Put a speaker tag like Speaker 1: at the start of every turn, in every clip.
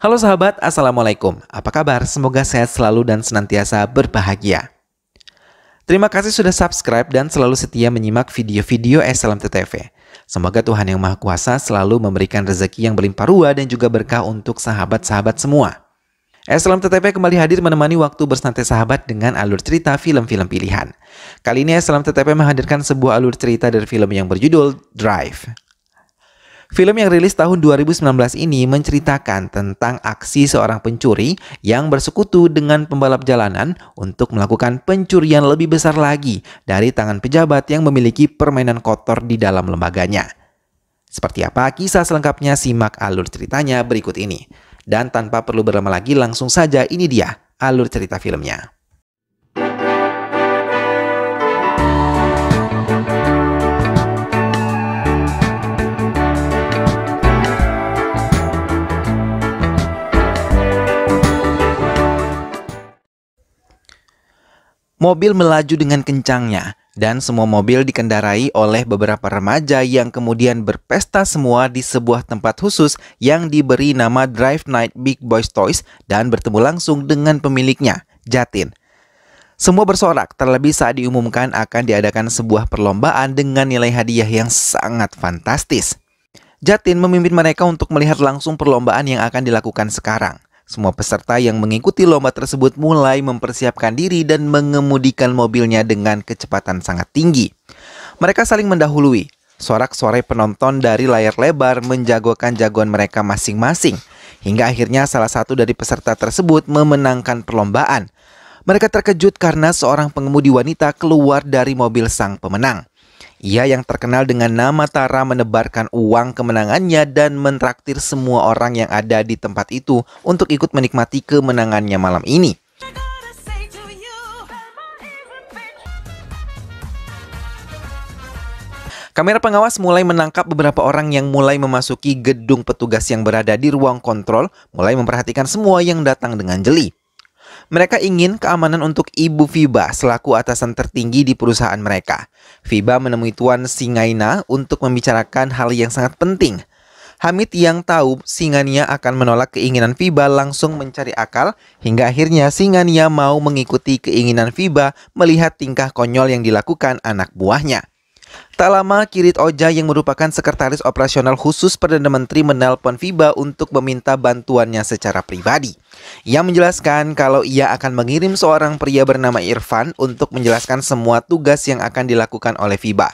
Speaker 1: Halo sahabat, Assalamualaikum. Apa kabar? Semoga sehat selalu dan senantiasa berbahagia. Terima kasih sudah subscribe dan selalu setia menyimak video-video SLMTTV. Semoga Tuhan Yang Maha Kuasa selalu memberikan rezeki yang berlimpah ruah dan juga berkah untuk sahabat-sahabat semua. SLMTTV kembali hadir menemani waktu bersantai sahabat dengan alur cerita film-film pilihan. Kali ini SLMTTV menghadirkan sebuah alur cerita dari film yang berjudul Drive. Film yang rilis tahun 2019 ini menceritakan tentang aksi seorang pencuri yang bersekutu dengan pembalap jalanan untuk melakukan pencurian lebih besar lagi dari tangan pejabat yang memiliki permainan kotor di dalam lembaganya. Seperti apa kisah selengkapnya, simak alur ceritanya berikut ini. Dan tanpa perlu berlama lagi, langsung saja ini dia alur cerita filmnya. Mobil melaju dengan kencangnya, dan semua mobil dikendarai oleh beberapa remaja yang kemudian berpesta semua di sebuah tempat khusus yang diberi nama Drive Night Big Boys Toys dan bertemu langsung dengan pemiliknya, Jatin. Semua bersorak terlebih saat diumumkan akan diadakan sebuah perlombaan dengan nilai hadiah yang sangat fantastis. Jatin memimpin mereka untuk melihat langsung perlombaan yang akan dilakukan sekarang. Semua peserta yang mengikuti lomba tersebut mulai mempersiapkan diri dan mengemudikan mobilnya dengan kecepatan sangat tinggi. Mereka saling mendahului. Sorak-sorai penonton dari layar lebar menjagokan jagoan mereka masing-masing. Hingga akhirnya salah satu dari peserta tersebut memenangkan perlombaan. Mereka terkejut karena seorang pengemudi wanita keluar dari mobil sang pemenang. Ia yang terkenal dengan nama Tara menebarkan uang kemenangannya dan mentraktir semua orang yang ada di tempat itu untuk ikut menikmati kemenangannya malam ini. Kamera pengawas mulai menangkap beberapa orang yang mulai memasuki gedung petugas yang berada di ruang kontrol, mulai memperhatikan semua yang datang dengan jeli. Mereka ingin keamanan untuk Ibu Fiba selaku atasan tertinggi di perusahaan mereka. Fiba menemui Tuan Singaina untuk membicarakan hal yang sangat penting. Hamid yang tahu Singania akan menolak keinginan Fiba langsung mencari akal hingga akhirnya Singania mau mengikuti keinginan Fiba melihat tingkah konyol yang dilakukan anak buahnya. Tak lama, Kirit Oja yang merupakan sekretaris operasional khusus Perdana Menteri menelpon Fiba untuk meminta bantuannya secara pribadi. Ia menjelaskan kalau ia akan mengirim seorang pria bernama Irfan untuk menjelaskan semua tugas yang akan dilakukan oleh Fiba.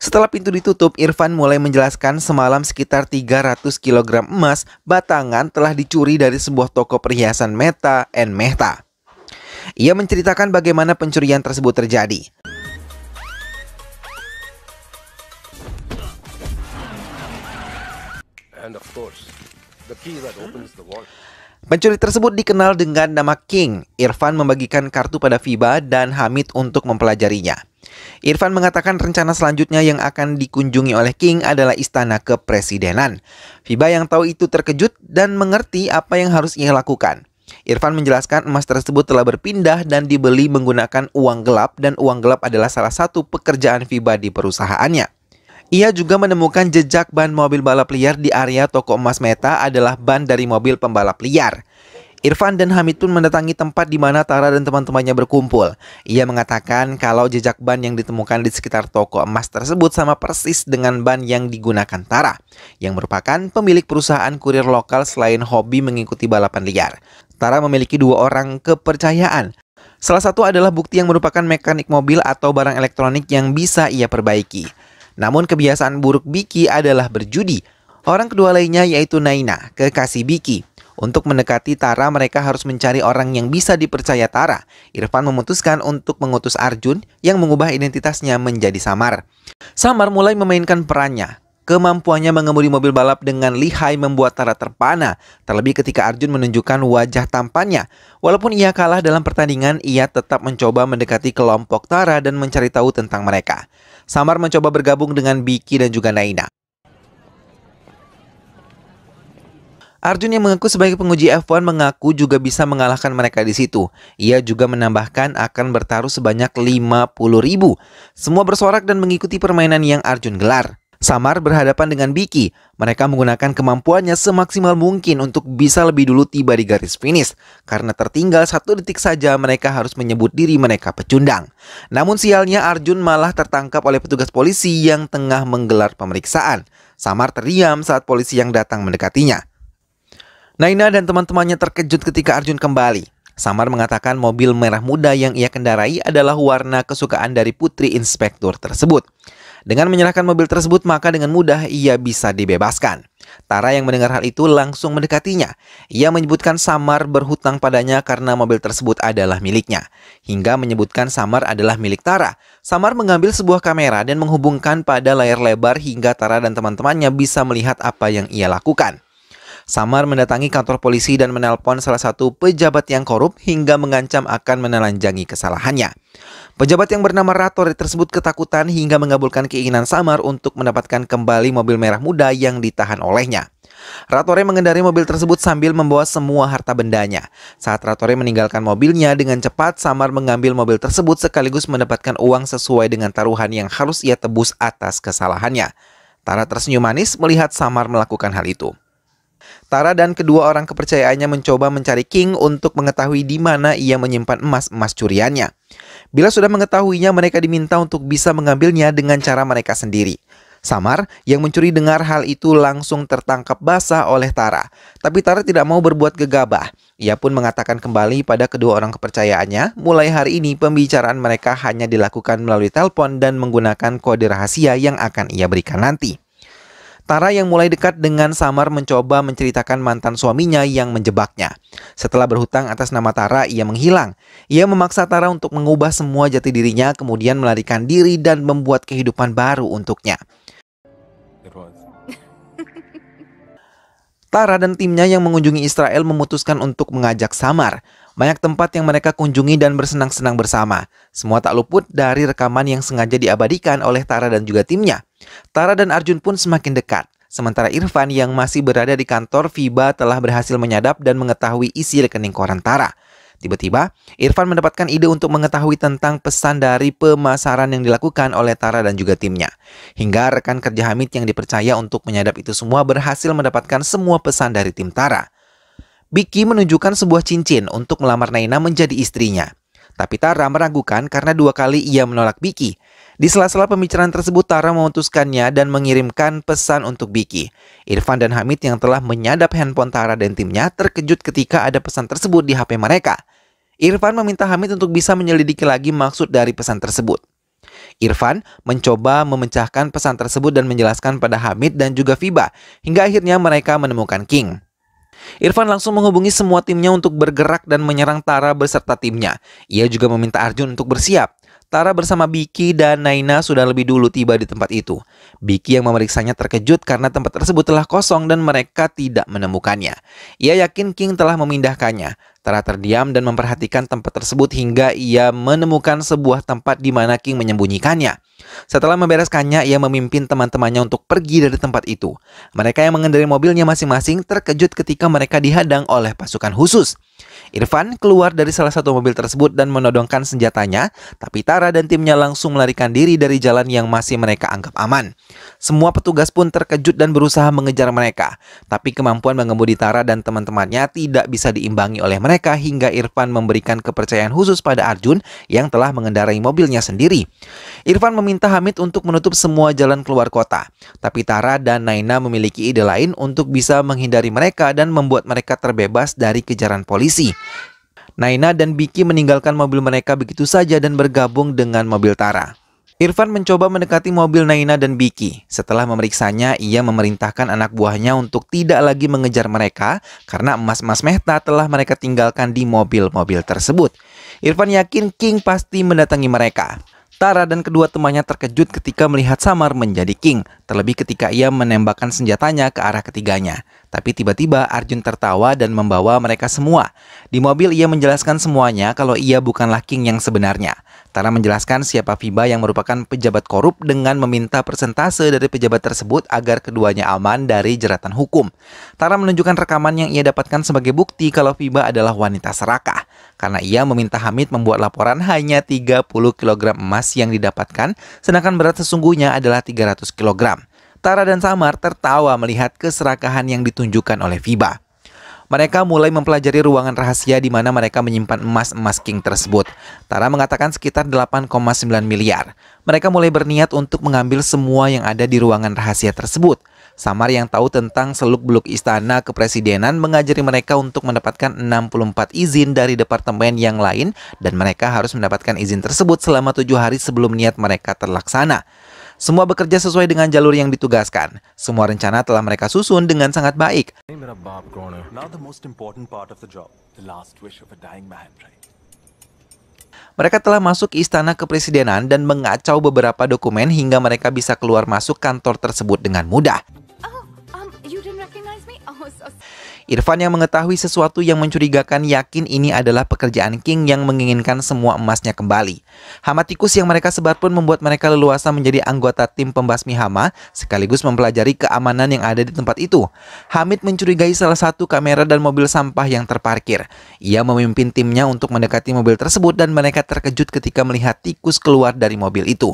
Speaker 1: Setelah pintu ditutup, Irfan mulai menjelaskan semalam sekitar 300 kg emas batangan telah dicuri dari sebuah toko perhiasan Mehta & Mehta. Ia menceritakan bagaimana pencurian tersebut terjadi. Pencuri tersebut dikenal dengan nama King. Irfan membagikan kartu pada Fiba dan Hamid untuk mempelajarinya. Irfan mengatakan rencana selanjutnya yang akan dikunjungi oleh King adalah istana kepresidenan. Fiba yang tahu itu terkejut dan mengerti apa yang harus ia lakukan. Irfan menjelaskan emas tersebut telah berpindah dan dibeli menggunakan uang gelap dan uang gelap adalah salah satu pekerjaan Fiba di perusahaannya. Ia juga menemukan jejak ban mobil balap liar di area toko emas Mehta adalah ban dari mobil pembalap liar. Irfan dan Hamid pun mendatangi tempat di mana Tara dan teman-temannya berkumpul. Ia mengatakan kalau jejak ban yang ditemukan di sekitar toko emas tersebut sama persis dengan ban yang digunakan Tara, yang merupakan pemilik perusahaan kurir lokal selain hobi mengikuti balapan liar. Tara memiliki dua orang kepercayaan. Salah satu adalah bukti yang merupakan mekanik mobil atau barang elektronik yang bisa ia perbaiki. Namun kebiasaan buruk Biki adalah berjudi. Orang kedua lainnya yaitu Naina, kekasih Biki. Untuk mendekati Tara, mereka harus mencari orang yang bisa dipercaya Tara. Irfan memutuskan untuk mengutus Arjun yang mengubah identitasnya menjadi Samar. Samar mulai memainkan perannya. Kemampuannya mengemudi mobil balap dengan lihai membuat Tara terpana, terlebih ketika Arjun menunjukkan wajah tampannya. Walaupun ia kalah dalam pertandingan, ia tetap mencoba mendekati kelompok Tara dan mencari tahu tentang mereka. Samar mencoba bergabung dengan Biki dan juga Naina. Arjun yang mengaku sebagai penguji F1 mengaku juga bisa mengalahkan mereka di situ. Ia juga menambahkan akan bertaruh sebanyak 50.000. Semua bersorak dan mengikuti permainan yang Arjun gelar. Samar berhadapan dengan Biki. Mereka menggunakan kemampuannya semaksimal mungkin untuk bisa lebih dulu tiba di garis finish. Karena tertinggal 1 detik saja mereka harus menyebut diri mereka pecundang. Namun sialnya Arjun malah tertangkap oleh petugas polisi yang tengah menggelar pemeriksaan. Samar terdiam saat polisi yang datang mendekatinya. Naina dan teman-temannya terkejut ketika Arjun kembali. Samar mengatakan mobil merah muda yang ia kendarai adalah warna kesukaan dari putri inspektur tersebut. Dengan menyerahkan mobil tersebut, maka dengan mudah ia bisa dibebaskan. Tara yang mendengar hal itu langsung mendekatinya. Ia menyebutkan Samar berhutang padanya karena mobil tersebut adalah miliknya. Hingga menyebutkan Samar adalah milik Tara. Samar mengambil sebuah kamera dan menghubungkan pada layar lebar hingga Tara dan teman-temannya bisa melihat apa yang ia lakukan. Samar mendatangi kantor polisi dan menelpon salah satu pejabat yang korup hingga mengancam akan menelanjangi kesalahannya. Pejabat yang bernama Ratori tersebut ketakutan hingga mengabulkan keinginan Samar untuk mendapatkan kembali mobil merah muda yang ditahan olehnya. Ratori mengendarai mobil tersebut sambil membawa semua harta bendanya. Saat Ratori meninggalkan mobilnya dengan cepat, Samar mengambil mobil tersebut sekaligus mendapatkan uang sesuai dengan taruhan yang harus ia tebus atas kesalahannya. Tara tersenyum manis melihat Samar melakukan hal itu. Tara dan kedua orang kepercayaannya mencoba mencari King untuk mengetahui di mana ia menyimpan emas-emas curiannya. Bila sudah mengetahuinya, mereka diminta untuk bisa mengambilnya dengan cara mereka sendiri. Samar yang mencuri dengar hal itu langsung tertangkap basah oleh Tara. Tapi Tara tidak mau berbuat gegabah. Ia pun mengatakan kembali pada kedua orang kepercayaannya, mulai hari ini pembicaraan mereka hanya dilakukan melalui telepon dan menggunakan kode rahasia yang akan ia berikan nanti. Tara yang mulai dekat dengan Samar mencoba menceritakan mantan suaminya yang menjebaknya. Setelah berhutang atas nama Tara, ia menghilang. Ia memaksa Tara untuk mengubah semua jati dirinya, kemudian melarikan diri dan membuat kehidupan baru untuknya. Tara dan timnya yang mengunjungi Israel memutuskan untuk mengajak Samar. Banyak tempat yang mereka kunjungi dan bersenang-senang bersama. Semua tak luput dari rekaman yang sengaja diabadikan oleh Tara dan juga timnya. Tara dan Arjun pun semakin dekat. Sementara Irfan yang masih berada di kantor FIBA telah berhasil menyadap dan mengetahui isi rekening koran Tara. Tiba-tiba, Irfan mendapatkan ide untuk mengetahui tentang pesan dari pemasaran yang dilakukan oleh Tara dan juga timnya. Hingga rekan kerja Hamid yang dipercaya untuk menyadap itu semua berhasil mendapatkan semua pesan dari tim Tara. Biki menunjukkan sebuah cincin untuk melamar Naina menjadi istrinya. Tapi Tara meragukan karena 2 kali ia menolak Biki. Di sela-sela pembicaraan tersebut, Tara memutuskannya dan mengirimkan pesan untuk Biki. Irfan dan Hamid yang telah menyadap handphone Tara dan timnya terkejut ketika ada pesan tersebut di HP mereka. Irfan meminta Hamid untuk bisa menyelidiki lagi maksud dari pesan tersebut. Irfan mencoba memecahkan pesan tersebut dan menjelaskan pada Hamid dan juga FIBA, hingga akhirnya mereka menemukan King. Irfan langsung menghubungi semua timnya untuk bergerak dan menyerang Tara beserta timnya. Ia juga meminta Arjun untuk bersiap. Tara bersama Biki dan Naina sudah lebih dulu tiba di tempat itu. Biki yang memeriksanya terkejut karena tempat tersebut telah kosong dan mereka tidak menemukannya. Ia yakin King telah memindahkannya. Tara terdiam dan memperhatikan tempat tersebut hingga ia menemukan sebuah tempat di mana King menyembunyikannya. Setelah membereskannya, ia memimpin teman-temannya untuk pergi dari tempat itu. Mereka yang mengendarai mobilnya masing-masing terkejut ketika mereka dihadang oleh pasukan khusus. Irfan keluar dari salah satu mobil tersebut dan menodongkan senjatanya, tapi Tara dan timnya langsung melarikan diri dari jalan yang masih mereka anggap aman. Semua petugas pun terkejut dan berusaha mengejar mereka, tapi kemampuan mengemudi Tara dan teman-temannya tidak bisa diimbangi oleh mereka hingga Irfan memberikan kepercayaan khusus pada Arjun yang telah mengendarai mobilnya sendiri. Irfan meminta Hamid untuk menutup semua jalan keluar kota, tapi Tara dan Naina memiliki ide lain untuk bisa menghindari mereka dan membuat mereka terbebas dari kejaran polisi. Naina dan Biki meninggalkan mobil mereka begitu saja dan bergabung dengan mobil Tara. Irfan mencoba mendekati mobil Naina dan Biki. Setelah memeriksanya, ia memerintahkan anak buahnya untuk tidak lagi mengejar mereka karena emas-emas Mehta telah mereka tinggalkan di mobil-mobil tersebut. Irfan yakin King pasti mendatangi mereka. Tara dan kedua temannya terkejut ketika melihat Samar menjadi King, terlebih ketika ia menembakkan senjatanya ke arah ketiganya. Tapi tiba-tiba Arjun tertawa dan membawa mereka semua. Di mobil ia menjelaskan semuanya kalau ia bukanlah King yang sebenarnya. Tara menjelaskan siapa FIBA yang merupakan pejabat korup dengan meminta persentase dari pejabat tersebut agar keduanya aman dari jeratan hukum. Tara menunjukkan rekaman yang ia dapatkan sebagai bukti kalau FIBA adalah wanita serakah. Karena ia meminta Hamid membuat laporan hanya 30 kg emas yang didapatkan, sedangkan berat sesungguhnya adalah 300 kg. Tara dan Samar tertawa melihat keserakahan yang ditunjukkan oleh Fiba. Mereka mulai mempelajari ruangan rahasia di mana mereka menyimpan emas-emas King tersebut. Tara mengatakan sekitar 8,9 miliar. Mereka mulai berniat untuk mengambil semua yang ada di ruangan rahasia tersebut. Samar yang tahu tentang seluk-beluk istana kepresidenan mengajari mereka untuk mendapatkan 64 izin dari departemen yang lain dan mereka harus mendapatkan izin tersebut selama 7 hari sebelum niat mereka terlaksana. Semua bekerja sesuai dengan jalur yang ditugaskan. Semua rencana telah mereka susun dengan sangat baik. Mereka telah masuk ke istana kepresidenan dan mengacau beberapa dokumen hingga mereka bisa keluar masuk kantor tersebut dengan mudah. Irfan yang mengetahui sesuatu yang mencurigakan yakin ini adalah pekerjaan King yang menginginkan semua emasnya kembali. Hama tikus yang mereka sebar pun membuat mereka leluasa menjadi anggota tim pembasmi hama sekaligus mempelajari keamanan yang ada di tempat itu. Hamid mencurigai salah satu kamera dan mobil sampah yang terparkir. Ia memimpin timnya untuk mendekati mobil tersebut dan mereka terkejut ketika melihat tikus keluar dari mobil itu.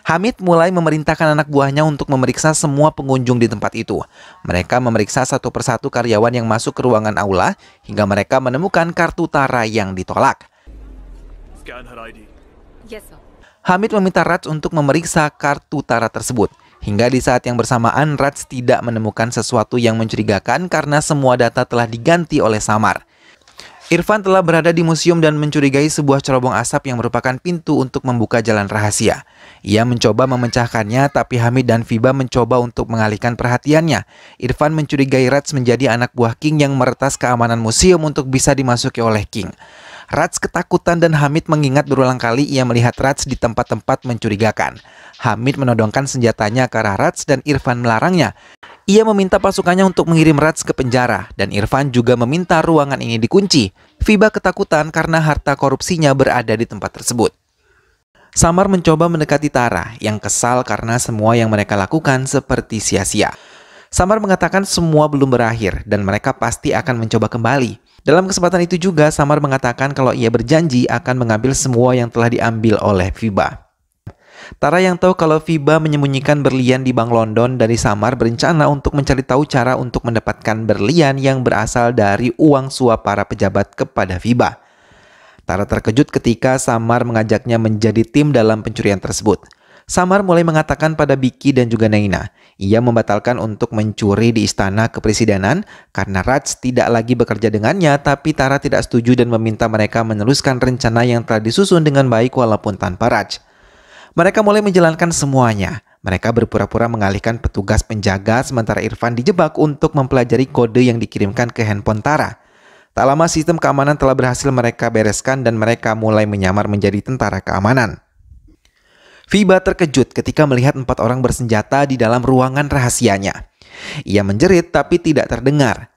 Speaker 1: Hamid mulai memerintahkan anak buahnya untuk memeriksa semua pengunjung di tempat itu. Mereka memeriksa satu persatu karyawan yang masuk ke ruangan aula hingga mereka menemukan kartu Tara yang ditolak. Hamid meminta Raj untuk memeriksa kartu Tara tersebut. Hingga di saat yang bersamaan Raj tidak menemukan sesuatu yang mencurigakan karena semua data telah diganti oleh Samar. Irfan telah berada di museum dan mencurigai sebuah cerobong asap yang merupakan pintu untuk membuka jalan rahasia. Ia mencoba memecahkannya, tapi Hamid dan Fiba mencoba untuk mengalihkan perhatiannya. Irfan mencurigai Raj menjadi anak buah King yang meretas keamanan museum untuk bisa dimasuki oleh King. Raj ketakutan dan Hamid mengingat berulang kali ia melihat Raj di tempat-tempat mencurigakan. Hamid menodongkan senjatanya ke arah Raj dan Irfan melarangnya. Ia meminta pasukannya untuk mengirim Raj ke penjara dan Irfan juga meminta ruangan ini dikunci. Fiba ketakutan karena harta korupsinya berada di tempat tersebut. Samar mencoba mendekati Tara yang kesal karena semua yang mereka lakukan seperti sia-sia. Samar mengatakan semua belum berakhir dan mereka pasti akan mencoba kembali. Dalam kesempatan itu juga Samar mengatakan kalau ia berjanji akan mengambil semua yang telah diambil oleh Fiba. Tara yang tahu kalau Fiba menyembunyikan berlian di Bank London dari Samar berencana untuk mencari tahu cara untuk mendapatkan berlian yang berasal dari uang suap para pejabat kepada Fiba. Tara terkejut ketika Samar mengajaknya menjadi tim dalam pencurian tersebut. Samar mulai mengatakan pada Biki dan juga Naina, ia membatalkan untuk mencuri di istana kepresidenan karena Raj tidak lagi bekerja dengannya, tapi Tara tidak setuju dan meminta mereka meneruskan rencana yang telah disusun dengan baik walaupun tanpa Raj. Mereka mulai menjalankan semuanya. Mereka berpura-pura mengalihkan petugas penjaga sementara Irfan dijebak untuk mempelajari kode yang dikirimkan ke handphone Tara. Tak lama sistem keamanan telah berhasil mereka bereskan dan mereka mulai menyamar menjadi tentara keamanan. Fiba terkejut ketika melihat 4 orang bersenjata di dalam ruangan rahasianya. Ia menjerit tapi tidak terdengar.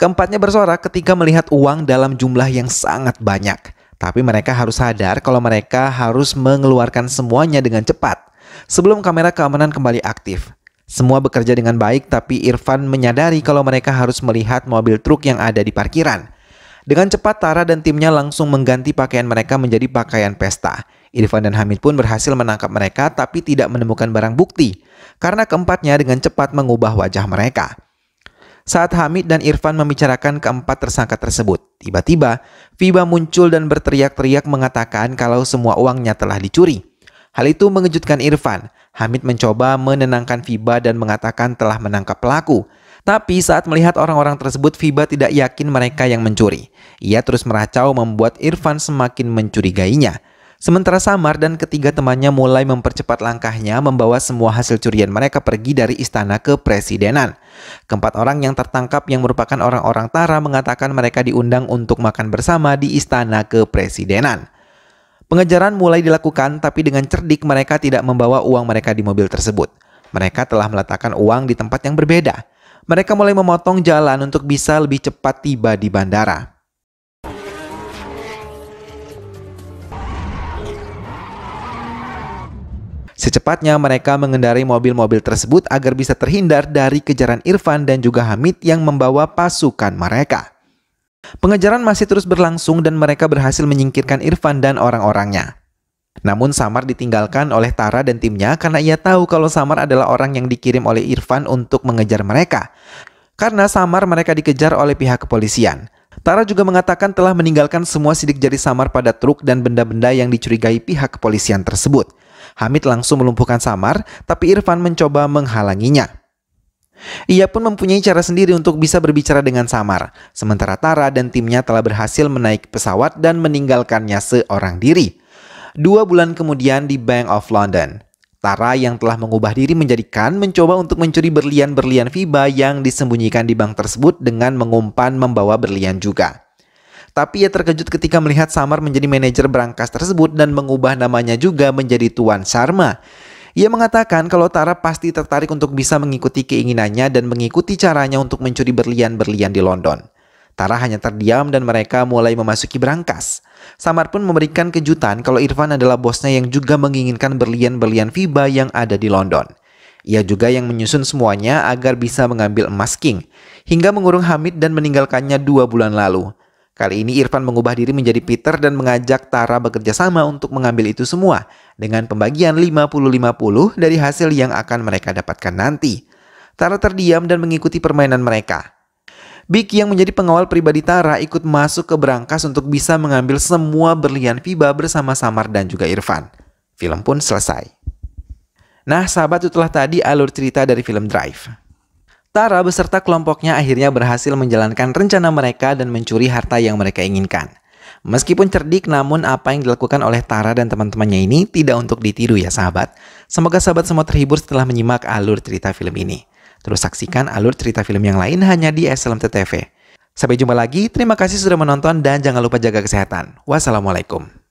Speaker 1: Keempatnya bersorak ketika melihat uang dalam jumlah yang sangat banyak. Tapi mereka harus sadar kalau mereka harus mengeluarkan semuanya dengan cepat sebelum kamera keamanan kembali aktif. Semua bekerja dengan baik, tapi Irfan menyadari kalau mereka harus melihat mobil truk yang ada di parkiran. Dengan cepat, Tara dan timnya langsung mengganti pakaian mereka menjadi pakaian pesta. Irfan dan Hamid pun berhasil menangkap mereka, tapi tidak menemukan barang bukti karena keempatnya dengan cepat mengubah wajah mereka. Saat Hamid dan Irfan membicarakan keempat tersangka tersebut, tiba-tiba Fiba muncul dan berteriak-teriak mengatakan kalau semua uangnya telah dicuri. Hal itu mengejutkan Irfan. Hamid mencoba menenangkan Fiba dan mengatakan telah menangkap pelaku. Tapi saat melihat orang-orang tersebut, Fiba tidak yakin mereka yang mencuri. Ia terus meracau membuat Irfan semakin mencurigainya. Sementara Samar dan ketiga temannya mulai mempercepat langkahnya membawa semua hasil curian mereka pergi dari istana kepresidenan. Keempat orang yang tertangkap yang merupakan orang-orang Tara mengatakan mereka diundang untuk makan bersama di istana kepresidenan. Pengejaran mulai dilakukan tapi dengan cerdik mereka tidak membawa uang mereka di mobil tersebut. Mereka telah meletakkan uang di tempat yang berbeda. Mereka mulai memotong jalan untuk bisa lebih cepat tiba di bandara. Secepatnya mereka mengendarai mobil-mobil tersebut agar bisa terhindar dari kejaran Irfan dan juga Hamid yang membawa pasukan mereka. Pengejaran masih terus berlangsung dan mereka berhasil menyingkirkan Irfan dan orang-orangnya. Namun Samar ditinggalkan oleh Tara dan timnya karena ia tahu kalau Samar adalah orang yang dikirim oleh Irfan untuk mengejar mereka. Karena Samar mereka dikejar oleh pihak kepolisian. Tara juga mengatakan telah meninggalkan semua sidik jari Samar pada truk dan benda-benda yang dicurigai pihak kepolisian tersebut. Hamid langsung melumpuhkan Samar, tapi Irfan mencoba menghalanginya. Ia pun mempunyai cara sendiri untuk bisa berbicara dengan Samar, sementara Tara dan timnya telah berhasil menaiki pesawat dan meninggalkannya seorang diri. 2 bulan kemudian di Bank of London, Tara yang telah mengubah diri menjadi Khan mencoba untuk mencuri berlian-berlian Fiba yang disembunyikan di bank tersebut dengan mengumpan membawa berlian juga. Tapi ia terkejut ketika melihat Samar menjadi manajer berangkas tersebut dan mengubah namanya juga menjadi Tuan Sharma. Ia mengatakan kalau Tara pasti tertarik untuk bisa mengikuti keinginannya dan mengikuti caranya untuk mencuri berlian-berlian di London. Tara hanya terdiam dan mereka mulai memasuki berangkas. Samar pun memberikan kejutan kalau Irfan adalah bosnya yang juga menginginkan berlian-berlian Fiba yang ada di London. Ia juga yang menyusun semuanya agar bisa mengambil emas King, hingga mengurung Hamid dan meninggalkannya 2 bulan lalu. Kali ini Irfan mengubah diri menjadi Peter dan mengajak Tara bekerja sama untuk mengambil itu semua, dengan pembagian 50-50 dari hasil yang akan mereka dapatkan nanti. Tara terdiam dan mengikuti permainan mereka. Big yang menjadi pengawal pribadi Tara ikut masuk ke berangkas untuk bisa mengambil semua berlian Fiba bersama Samar dan juga Irfan. Film pun selesai. Nah sahabat, itulah tadi alur cerita dari film Drive. Tara beserta kelompoknya akhirnya berhasil menjalankan rencana mereka dan mencuri harta yang mereka inginkan. Meskipun cerdik, namun apa yang dilakukan oleh Tara dan teman-temannya ini tidak untuk ditiru ya sahabat. Semoga sahabat semua terhibur setelah menyimak alur cerita film ini. Terus saksikan alur cerita film yang lain hanya di SLMT TV. Sampai jumpa lagi, terima kasih sudah menonton dan jangan lupa jaga kesehatan. Wassalamualaikum.